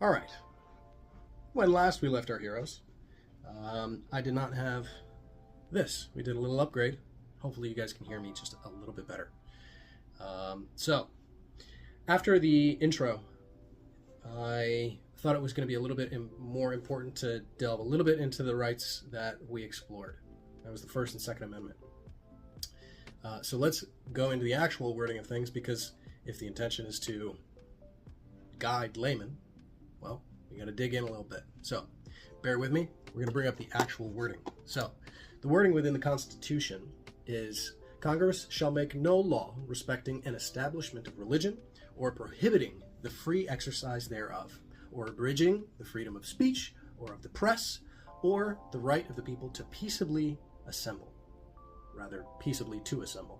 All right. When last we left our heroes, I did not have this. We did a little upgrade. Hopefully you guys can hear me just a little bit better. So, after the intro, I thought it was going to be a little bit more important to delve a little bit into the rights that we explored. That was the First and Second Amendment. So let's go into the actual wording of things, because if the intention is to guide laymen, well, you got to dig in a little bit. So bear with me. We're going to bring up the actual wording. So the wording within the Constitution is, Congress shall make no law respecting an establishment of religion or prohibiting the free exercise thereof, or abridging the freedom of speech or of the press, or the right of the people to peaceably assemble, rather peaceably to assemble,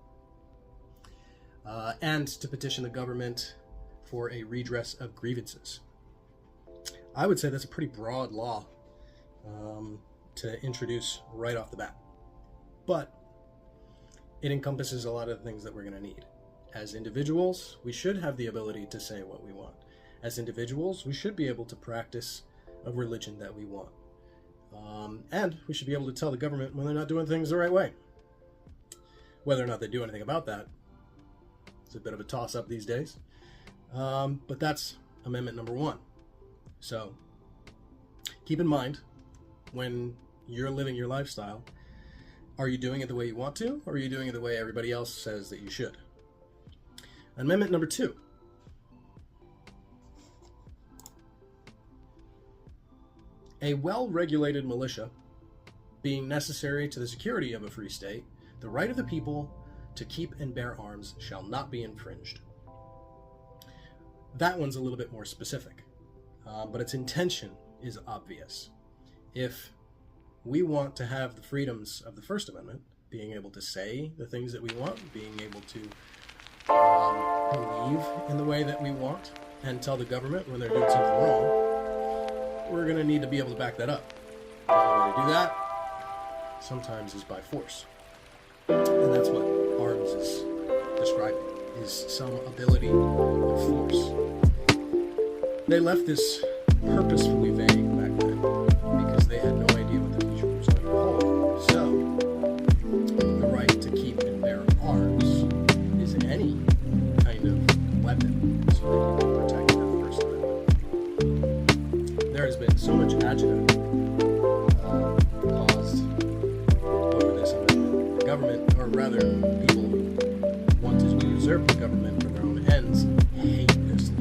and to petition the government for a redress of grievances. I would say that's a pretty broad law to introduce right off the bat, but it encompasses a lot of the things that we're going to need. As individuals, we should have the ability to say what we want. As individuals, we should be able to practice a religion that we want. And we should be able to tell the government when they're not doing things the right way. Whether or not they do anything about that, it's a bit of a toss-up these days. But that's Amendment number 1. So keep in mind, when you're living your lifestyle, are you doing it the way you want to, or are you doing it the way everybody else says that you should? Amendment number 2. A well-regulated militia being necessary to the security of a free state, the right of the people to keep and bear arms shall not be infringed. That one's a little bit more specific, but its intention is obvious. If we want to have the freedoms of the First Amendment, being able to say the things that we want, being able to believe in the way that we want, and tell the government when they're doing something wrong, we're going to need to be able to back that up. The only way to do that sometimes is by force. And that's what arms is describing, is some ability of force. They left this purposefully vague back then because they had no idea what the future was going to hold. So, the right to keep and bear arms is any kind of weapon so that you can protect that First Amendment. There has been so much agita caused over this amendment. The government, or rather people who want to usurp the government for their own ends, hate this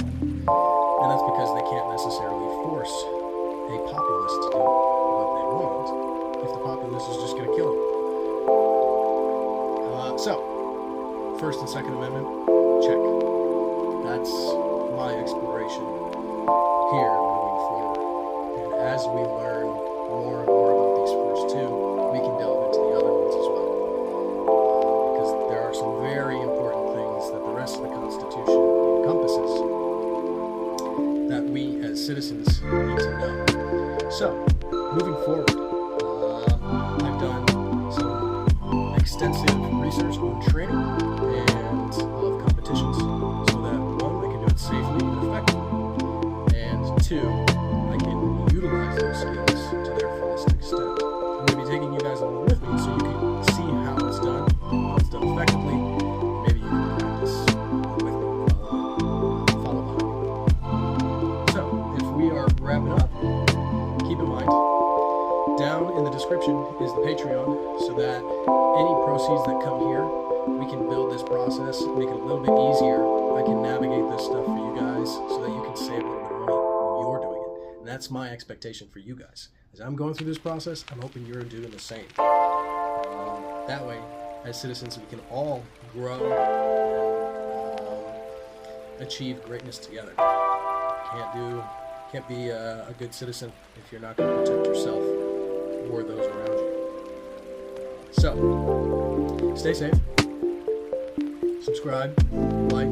law. And that's because they can't necessarily force a populace to do what they want if the populace is just going to kill them. So, First and Second Amendment, check. That's my exploration here moving forward. And as we learn more and more about these first two, we can delve into the other ones as well. Because there are some very important things that the rest of the Constitution encompasses that we as citizens need to know. So, moving forward, I've done some extensive research on training and of competitions so that, 1, I can do it safely and effectively, and 2, I can utilize those skills to their fullest extent. I'm going to be taking you guys along with me so you can see how it's done, how it's done effectively. Maybe you can practice with me, follow behind me. So, if we are wrapping up, keep in mind, down in the description is the Patreon, so that any proceeds that come here, we can build this process, make it a little bit easier. I can navigate this stuff for you guys so that you can save a little bit of money when you're doing it. And that's my expectation for you guys. As I'm going through this process, I'm hoping you're doing the same. That way, as citizens, we can all grow and achieve greatness together. Can't be a good citizen if you're not going to protect yourself or those around you. So, stay safe, subscribe, like,